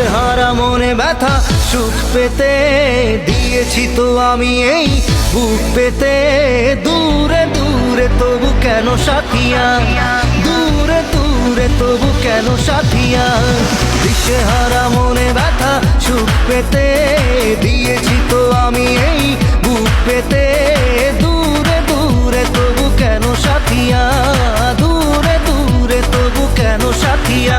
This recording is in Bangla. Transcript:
দিশেহারা মনে ব্যথা সুখ পেতে দিয়েছি তো আমি এই বুক পেতে। দূরে দূরে তবু কেন সাথিয়া, দূরে দূরে তবু কেন সাথিয়া। দিশেহারা মনে ব্যথা সুখ পেতে দিয়েছি তো আমি এই বুক পেতে। দূরে দূরে তবু কেন সাথিয়া, দূরে দূরে তবু কেন সাথিয়া।